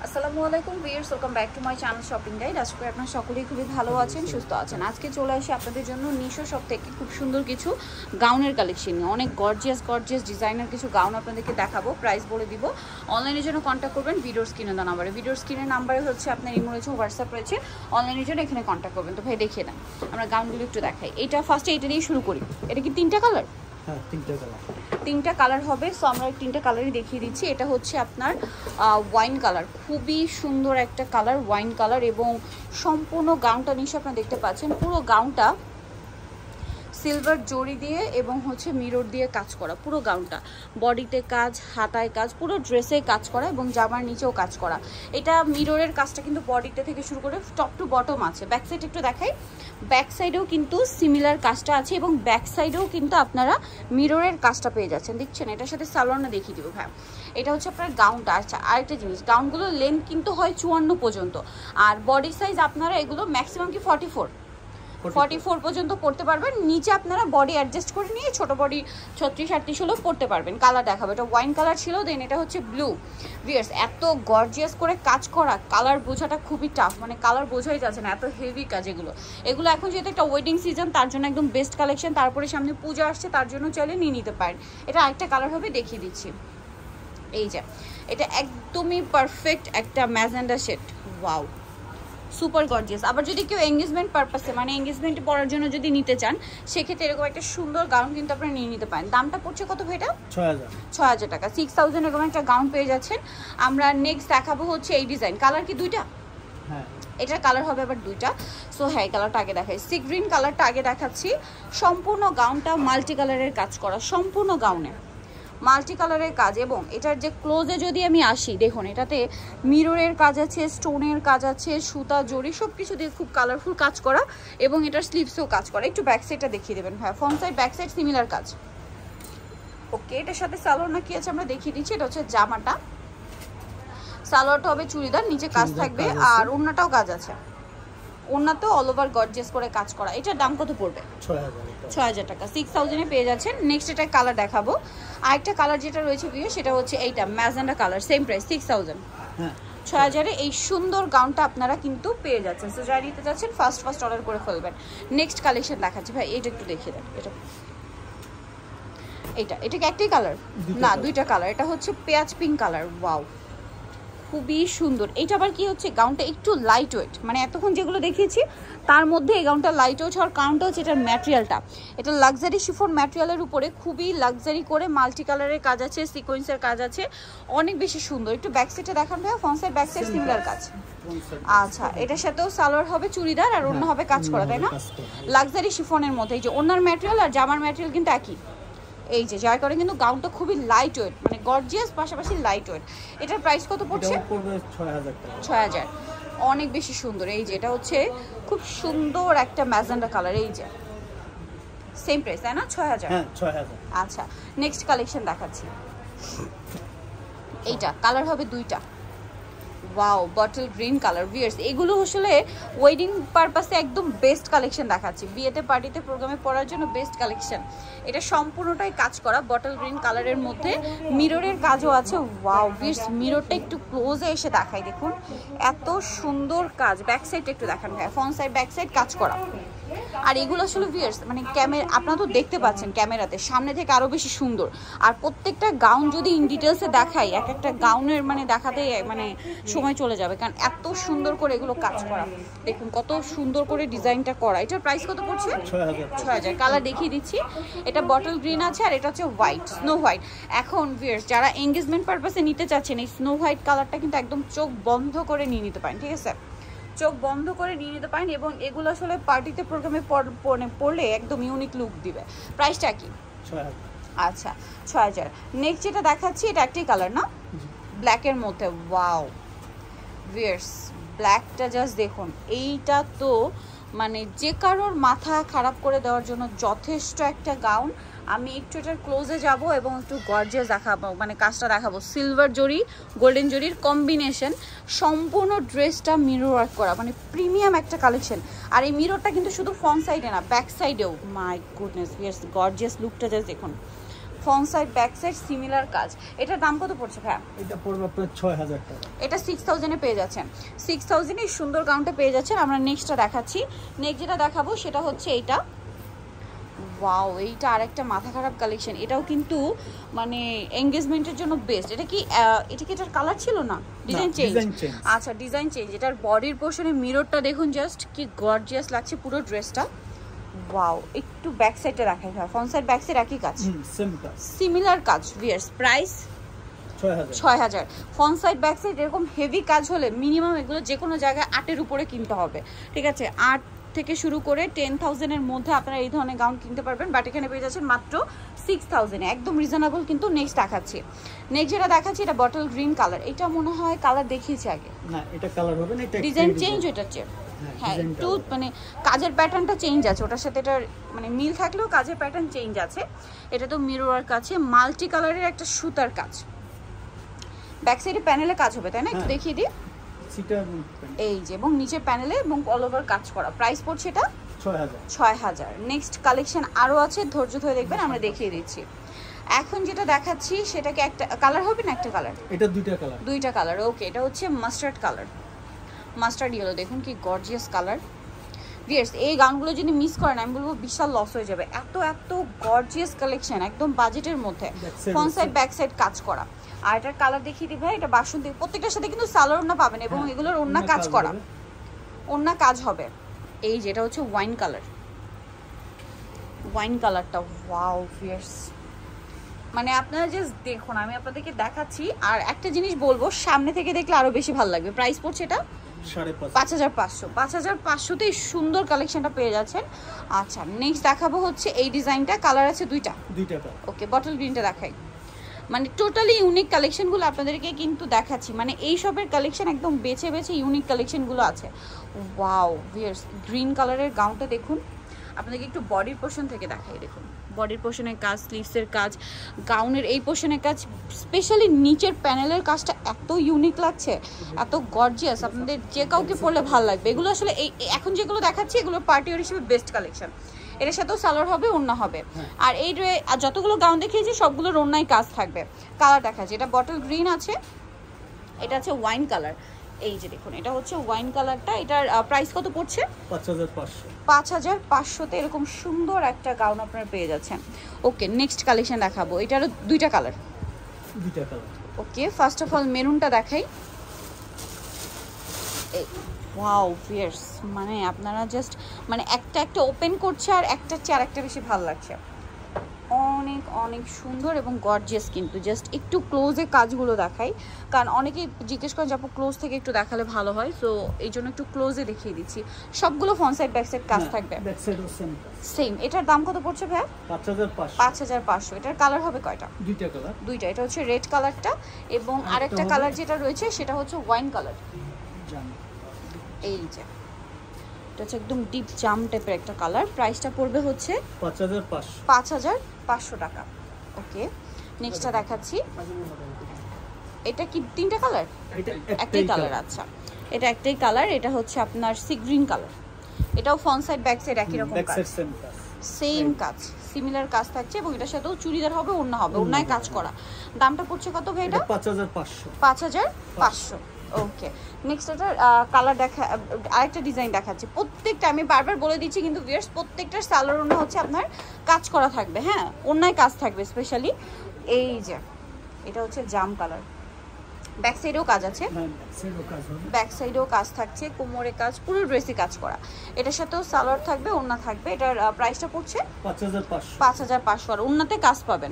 আসসালামু আলাইকুম viewers, welcome back to my channel shopping guide. আশা করি আপনারা সকলেই খুবই ভালো আছেন, সুস্থ আছেন। আজকে চলে আসি আপনাদের জন্য নিশো শপ থেকে খুব সুন্দর কিছু গাউনের কালেকশন নিয়ে। অনেক গর্জিয়াস ডিজাইনার কিছু গাউন আপনাদেরকে দেখাবো, প্রাইস বলে দিব। অনলাইনের জন্য কন্ট্যাক্ট করবেন ভিডিওর স্ক্রিনে দেওয়া নাম্বারে। ভিডিওর স্ক্রিনের নাম্বারে হচ্ছে আপনার ইমো রয়েছে, হোয়াটসঅ্যাপ রয়েছে। অনলাইনের জন্য এখানে কন্ট্যাক্ট করবেন। তো ভাই দেখিয়ে দেন, আমরা গাউনগুলো একটু দেখাই। এটা ফার্স্টে এটা দিয়ে শুরু করি। এটা কি তিনটা কালার? হ্যাঁ, তিনটা কালার হবে। সো আমরা তিনটা কালারই দেখিয়ে দিচ্ছি। এটা হচ্ছে আপনার ওয়াইন কালার, খুবই সুন্দর একটা কালার, ওয়াইন কালার। এবং সম্পূর্ণ গাউনটা নিশ্চয়ই আপনারা দেখতে পাচ্ছেন, পুরো গাউনটা সিলভার জড়ি দিয়ে এবং হচ্ছে মিরর দিয়ে কাজ করা। পুরো গাউনটা বডিতে কাজ, হাতায় কাজ, পুরো ড্রেসে কাজ করা এবং জামার নিচেও কাজ করা। এটা মিররের কাজটা কিন্তু বডিতে থেকে শুরু করে টপ টু বটম আছে। ব্যাক সাইড একটু দেখাই, ব্যাক সাইডেও কিন্তু সিমিলার কাজটা আছে এবং ব্যাক সাইডেও কিন্তু আপনারা মিররের কাজটা পেয়ে যাচ্ছেন। দেখছেন, এটার সাথে সালোয়ারটা দেখিয়ে দিব। হ্যাঁ, এটা হচ্ছে আপনার গাউনটা। আচ্ছা, আরেকটা জিনিস, গাউনগুলোর লেন্থ কিন্তু হয় 54 পর্যন্ত, আর বডি সাইজ আপনারা এগুলো ম্যাক্সিমাম কি 44 পর্যন্ত পড়তে পারবেন। নিচে আপনারা বডি অ্যাডজাস্ট করে নিয়ে ছোট বডি 36-38 হলেও পড়তে পারবেন। কালার দেখাবো, এটা ওয়াইন কালার ছিল, দেন এটা হচ্ছে ব্লু। ভিউয়ার্স, এত গর্জিয়াস করে কাজ করা, কালার বোঝাটা খুবই টাফ, মানে কালার বোঝাই যাচ্ছে না, এত হেভি কাজ এগুলো এখন যেহেতু একটা ওয়েডিং সিজন, তার জন্য একদম বেস্ট কালেকশন। তারপরে সামনে পূজা আসছে, তার জন্য চাইলে নিয়ে নিতে পারেন। এটা আরেকটা কালার হবে, দেখিয়ে দিচ্ছি। এই যে এটা একদমই পারফেক্ট একটা magenta shade. Wow, super gorgeous. আবার যদি কেউ এঙ্গেজমেন্ট পারপাসে, মানে এঙ্গেজমেন্টে পরার জন্য যদি নিতে চান, সেক্ষেত্রে এরকম একটা সুন্দর গাউন কিন্তু আপনারা নিয়ে নিতে পারেন। দামটা পড়ছে কত ভাইটা? 6000 টাকা। 6000 এরকম একটা গাউন পেয়ে যাচ্ছেন। আমরা নেক্সট দেখাবো হচ্ছে এই ডিজাইন। কালার কি দুইটা? হ্যাঁ, এটার কালার হবে আবার দুইটা। সো হ্যাঁ, কালারটা আগে দেখাই, সি গ্রিন কালারটা আগে দেখাচ্ছি। সম্পূর্ণ গাউনটা মাল্টি কালারের কাজ করা, সম্পূর্ণ গাউনে মাল্টি কালারের কাজ। এবং এটার যে ক্লোজে যদি আমি আসি, দেখুন এটাতে মিররের কাজ আছে, স্টোনের কাজ আছে, সুতা জড়ি সব কিছু দিয়ে খুব কালারফুল কাজ করা। এবং এটার স্লিভসেও কাজ করা। একটু ব্যাক সাইডটা দেখিয়ে দেবেন ভাই। Front side back side similar কাজ। ওকে, এটার সাথে সালোয়ার না কি আছে আমরা দেখিয়ে দিচ্ছি। এটা হচ্ছে জামাটা, সালোয়ারটা হবে চুড়িদার, নিচে কাজ থাকবে, আর ওড়নাটাও কাজ আছে। ওড়নাতেও অল ওভার গর্জিয়াস করে কাজ করা। এটার দাম কত পড়বে? 6000 টাকা। 6000 এ পেয়ে যাচ্ছেন। নেক্সট এটা কালার দেখাবো। আরেকটা কালার যেটা রয়েছে ভিউ, সেটা হচ্ছে এইটা ম্যাজেন্ডা কালার, সেম প্রাইস 6000। 6000 এ এই সুন্দর গাউনটা আপনারা কিন্তু পেয়ে যাচ্ছেন। সো যারা নিতে যাচ্ছেন ফার্স্ট অর্ডার করে ফেলবেন। নেক্সট কালেকশন দেখাচ্ছি ভাই, এইটা একটু দেখিয়ে দেন। এটা কি একটাই কালার? না, দুইটা কালার। এটা হচ্ছে পেঁয়াজ পিঙ্ক কালার। ওয়াও, খুবই সুন্দর। এটা আবার কি হচ্ছে, গাউনটা একটু লাইট ওয়েট, মানে এতক্ষণ যেগুলো দেখিয়েছি তার মধ্যে এই গাউনটা লাইট ওয়েট হওয়ার কারণটা হচ্ছে এটার ম্যাটেরিয়ালটা। এটা লাক্সারি শিফন ম্যাটেরিয়ালের উপরে খুবই লাক্সারি করে মাল্টি কালারের কাজ আছে, সিকোয়েন্সের কাজ আছে, অনেক বেশি সুন্দর। একটু ব্যাক সাইডে দেখান ভাই। Front side back side similar কাজ। আচ্ছা, এটার সাথেও সালোয়ার হবে চুড়িদার, আর অন্য হবে কাজ করা, তাই না? লাক্সারি শিফনের মধ্যে এই যে ওনার ম্যাটেরিয়াল আর জামার ম্যাটেরিয়াল কিন্তু একই। এই যে যার কারণে কিন্তু গাউনটা খুবই লাইট ওয়েট, মানে গর্জিয়াস পাশাপাশি লাইট ওয়েট। এটার প্রাইস কত পড়ছে? 6000। অনেক বেশি সুন্দর। এই যে এটা হচ্ছে খুব সুন্দর একটা ম্যাজেন্ডা কালার। এই যে সেম প্রাইস, তাই না? 6000। আচ্ছা, নেক্সট কালেকশন দেখাচ্ছি। এইটা কালার হবে দুইটা। Wow, bottle green colour. Viewers, এগুলো আসলে ওয়েডিং পারপাসে একদম বেস্ট কালেকশন দেখাচ্ছি। বিয়েতে, পার্টিতে, প্রোগ্রামে পরার জন্য বেস্ট কালেকশন। এটা সম্পূর্ণটাই কাজ করা বটল গ্রিন কালারের মধ্যে, মিররের কাজও আছে। ওয়াও ভিউয়ার্স, মিররটা একটু ক্লোজে এসে দেখাই, দেখুন এত সুন্দর কাজ। ব্যাক সাইড একটু দেখান ভাই। ফ্রন্ট সাইড ব্যাক সাইড কাজ করা। আর এগুলো আসলে ভিউয়ার্স মানে ক্যামেরা, আপনারা তো দেখতে পাচ্ছেন ক্যামেরাতে, সামনে থেকে আরো বেশি সুন্দর। আর প্রত্যেকটা গাউন যদি ইন ডিটেলসে দেখাই, এক একটা গাউনের মানে দেখাতে মানে সময় চলে যাবে, কারণ এত সুন্দর করে এগুলো কাজ করা। দেখুন কত সুন্দর করে ডিজাইনটা করা। এটার প্রাইস কত পড়ছে? 6000। কালার দেখিয়ে দিচ্ছি। এটা বটল গ্রিন আছে, আর এটা হচ্ছে হোয়াইট, স্নো হোয়াইট। এখন ভিউয়ার্স, যারা এঙ্গেজমেন্ট পারপাসে নিতে চাচ্ছেন, এই স্নো হোয়াইট কালারটা কিন্তু একদম চোখ বন্ধ করে নিয়ে নিতে পারেন, ঠিক আছে? চোখ বন্ধ করে নিয়ে নিতে পারেন। এবং এগুলো আসলে পার্টিতে, প্রোগ্রামে পরলে একদম ইউনিক লুক দিবে। প্রাইসটা কি? 6000। আচ্ছা, 6000। নেক্সট যেটা দেখাচ্ছি, এটা একটাই কালার না, ব্ল্যাকের মধ্যে। ওয়াও ভিউয়ার্স, ব্ল্যাকটা জাস্ট দেখুন। এইটা তো মানে যে কারোর মাথা খারাপ করে দেওয়ার জন্য যথেষ্ট একটা গাউন। আমি একটু এটার ক্লোজে যাব এবং একটু গর্জিয়াস দেখাবো, মানে কাজটা দেখাবো। সিলভার জরি, গোল্ডেন জরির কম্বিনেশন, সম্পূর্ণ ড্রেসটা মিরর ওয়ার্ক করা, মানে প্রিমিয়াম একটা কালেকশন। আর এই মিররটা কিন্তু শুধু ফ্রন্ট সাইডে না, ব্যাক সাইডেও। মাই গুডনেস ভিউয়ার্স, গর্জিয়াস লুকটা জাস্ট দেখুন। Front side back side similar কাজ। এটার দাম কত পড়ছে ভাইয়া? এটা পড়বে আপনার 6000 টাকা। এটা 6000 এ পেয়ে যাচ্ছেন। 6000 এই সুন্দর গাউনটা পেয়ে যাচ্ছেন। আমরা নেক্সটটা দেখাচ্ছি। নেক্সট যেটা দেখাবো সেটা হচ্ছে এইটা। ওয়াও, এইটা আরেকটা মাথা খারাপ কালেকশন। এটাও কিন্তু মানে এনগেজমেন্টের জন্য বেস্ট। এটা কি এটার কালার ছিল না, ডিজাইন চেঞ্জ? আচ্ছা, ডিজাইন চেঞ্জ। এটার বডির পোর্শনে মিররটা দেখুন, জাস্ট কি গর্জিয়াস লাগছে পুরো ড্রেসটা। ওয়াও, একটু ব্যাক সাইডটা দেখাই ভাই। ফ্রন্ট সাইড ব্যাক সাইড একই কাজ, সেম কাজ, সিমিলার কাজ। ভিয়ার্স, price 6000। Front side back side এরকম হেভি কাজ হলে মিনিমাম এগুলো যে কোনো জায়গায় 8 উপরে কিনতে হবে, ঠিক আছে? 8 থেকে শুরু করে 10,000 এর মধ্যে আপনারা এই ধরনের গাউন কিনতে পারবেন, বাট এখানে পেয়ে যাচ্ছেন মাত্র 6000 এ, একদম রিজনেবল। কিন্তু নেক্সট দেখাচ্ছি। নেক্সট যেটা দেখাচ্ছি এটা বটল গ্রিন কালার। এটা মনে হয় কালার দেখিয়েছি আগে না, এটা কালার হবে না, এটা ডিজাইন চেঞ্জ। এটা চেঞ্জ, হ্যাঁ, একটু মানে কাজের প্যাটার্নটা চেঞ্জ আছে, ওটার সাথে এটার মানে মিল থাকলেও কাজের প্যাটার্ন চেঞ্জ আছে। এটা তো মিরর ওয়ার্ক আছে, মাল্টি কালারের একটা সুতার কাজ। ব্যাক সাইডে প্যানেলে কাজ হবে, তাই না? একটু দেখিয়ে দিই। এই যে, এবং নিচের প্যানেলে এবং অল ওভার কাজ করা। প্রাইস পড়ছে এটা 6000। নেক্সট কালেকশন আরো আছে, ধৈর্য ধরে দেখবেন, আমরা দেখিয়ে দিচ্ছি। এখন যেটা দেখাচ্ছি সেটা কি একটা কালার হবে না একটা কালার? এটা দুইটা কালার। ওকে, এটা হচ্ছে মাস্টার্ড কালার, মাস্টার্ড ইয়েলো। দেখুন কি গর্জিয়াস কালার। ভিউয়ার্স, এই গাউনগুলো যদি মিস করেন আমি বলবো বিশাল লস হয়ে যাবে। এত গর্জিয়াস কালেকশন, একদম বাজেটের মধ্যে, ফ্রন্ট সাইড ব্যাক সাইড কাজ করা। আর এটার কালার দেখিয়ে দিই ভাই। এটা বাসন্তী, প্রত্যেকটার সাথে কিন্তু সালোয়ার ওড়না পাবেন এবং এগুলোর ওড়না কাজ করা, ওড়না কাজ হবে। এই যেটা হচ্ছে ওয়াইন কালার, ওয়াইন কালারটা। ওয়াও ভিউয়ার্স, মানে আপনারা জাস্ট দেখুন, আমি আপনাদেরকে দেখাচ্ছি। আর একটা জিনিস বলবো, সামনে থেকে দেখলে আরো বেশি ভালো লাগবে। প্রাইস পড়ছে এটা 5500। 5500 সুন্দর কালেকশনটা পেয়ে যাচ্ছেন। আচ্ছা, নেক্সট দেখাবো হচ্ছে এই ডিজাইনটা। কালার আছে দুইটা। ওকে, বটল গ্রিনটা দেখাই। মানে টোটালি ইউনিক কালেকশনগুলো আপনাদেরকে কিন্তু দেখাচ্ছি। মানে এই সবের কালেকশন একদম বেছে বেছে ইউনিক কালেকশনগুলো আছে। ওয়াও ভিউয়ার্স, গ্রিন কালারের গাউনটা দেখুন। আপনাদেরকে একটু বডির পোর্শন থেকে দেখাই। দেখুন বডির পোর্শনের কাজ, স্লিভসের কাজ, গাউনের এই পোর্শনের কাজ, স্পেশালি নিচের প্যানেলের কাজটা এত ইউনিক লাগছে, এত গর্জিয়াস। আপনাদের যে কাউকে পরলে ভালো লাগবে। এগুলো আসলে এই এখন যেগুলো দেখাচ্ছি এগুলো পার্টি ওয়ার হিসেবে বেস্ট কালেকশন। এটার সাথেও সালোয়ার হবে, ওড়না হবে। আর এই যতগুলো গাউন দেখিয়েছি সবগুলোর ওড়নায় কাজ থাকবে। কালার দেখাচ্ছি, এটা বটল গ্রিন আছে, এটা আছে ওয়াইন কালার। এই যে দেখুন, এটা হচ্ছে ওয়াইন কালারটা। এটার প্রাইস কত পড়ছে? 5500-তে এরকম সুন্দর একটা গাউন আপনারা পেয়ে যাচ্ছেন। ওকে, নেক্সট কালেকশন দেখাবো। এটারও দুইটা colour. Okay, first of all মেরুনটা দেখাই। এই ওয়াও ভিউয়ার্স, মানে আপনারা জাস্ট মানে একটা ওপেন করছে আর একটা চেয়ে আরেকটা বেশি ভালো লাগছে। অনেক সুন্দর এবং গর্জিয়াস। কিন্তু জাস্ট একটু ক্লোজে কাজগুলো দেখাই, কারণ অনেকেই জিজ্ঞেস করেন যে আপু ক্লোজ থেকে একটু দেখালে ভালো হয়, সো এই জন্য একটু ক্লোজে দেখিয়ে দিচ্ছি। সবগুলো ফ্রন্ট সাইড ব্যাক সাইড কাজ থাকবে, সেম। এটার দাম কত পড়ছে ভাই? 5500। এটার কালার হবে কয়টা? দুইটা। এটা হচ্ছে রেড কালারটা এবং আরেকটা কালার যেটা রয়েছে সেটা হচ্ছে ওয়াইন কালার। এই যে এটা হচ্ছে একদম ডিপ জাম টাইপের একটা কালার। প্রাইসটা পড়বে হচ্ছে 5500 টাকা। ওকে, নেক্সটটা দেখাচ্ছি। এটা কি তিনটা কালার? একটাই কালার। আচ্ছা, এটা একটাই কালার। এটা হচ্ছে আপনার সি গ্রিন কালার। এটাও ফ্রন্ট সাইড ব্যাক সাইড একই রকম কাজ, সেম কাজ, সিমিলার কাজ থাকছে এবং এটার সাথেও চুড়িদার হবে, ওড়না হবে, ওড়নায় কাজ করা। দামটা পড়ছে কত ভাই? এটা 5500। ওকে, নেক্সট এটার কালার দেখা, আরেকটা ডিজাইন দেখাচ্ছি। প্রত্যেকটা আমি বারবার বলে দিচ্ছি কিন্তু ভিউয়ার্স, প্রত্যেকটার সালোয়ার ওড়না হচ্ছে আপনার কাজ করা থাকবে। হ্যাঁ, ওড়নায় কাজ থাকবে স্পেশালি। এই যে এটা হচ্ছে জাম কালার। ব্যাক সাইডেও কাজ আছে, ব্যাক সাইডেও কাজ থাকছে, কোমরে কাজ, পুরো ড্রেসে কাজ করা। এটার সাথেও সালোয়ার থাকবে, ওড়না থাকবে। এটার প্রাইসটা পড়ছে 5500। আর ওড়নাতে কাজ পাবেন।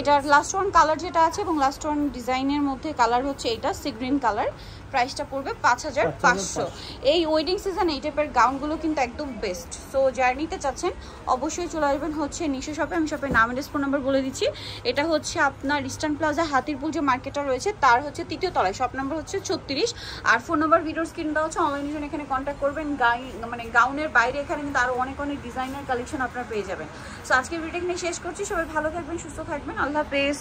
এটার লাস্ট ওয়ান কালার যেটা আছে এবং লাস্ট ওয়ান ডিজাইনের মধ্যে কালার হচ্ছে এটা সি গ্রিন কালার। প্রাইসটা পড়বে 5500। এই ওয়েডিং সিজন এই টাইপের গাউনগুলো কিন্তু একদম বেস্ট। সো যারা নিতে চাচ্ছেন অবশ্যই চলে আসবেন হচ্ছে নিশো শপে। আমি শপের নাম এড্রেস ফোন নাম্বার বলে দিচ্ছি। এটা হচ্ছে আপনার ইস্টার্ন প্লাজা হাতিরপুল যে মার্কেটটা রয়েছে তার হচ্ছে 3য় তলায়, শপ নাম্বার হচ্ছে 36। আর ফোন নাম্বার ভিডিওর স্ক্রিন দেওয়া হচ্ছে, অনলাইনের জন্য এখানে কন্ট্যাক্ট করবেন। মানে গাউনের বাইরে এখানে কিন্তু আরও অনেক ডিজাইনার কালেকশন আপনারা পেয়ে যাবেন। সো আজকের ভিডিও এখানে শেষ করছি। সবাই ভালো থাকবেন, সুস্থ থাকবেন, আল্লাহ হাফেজ।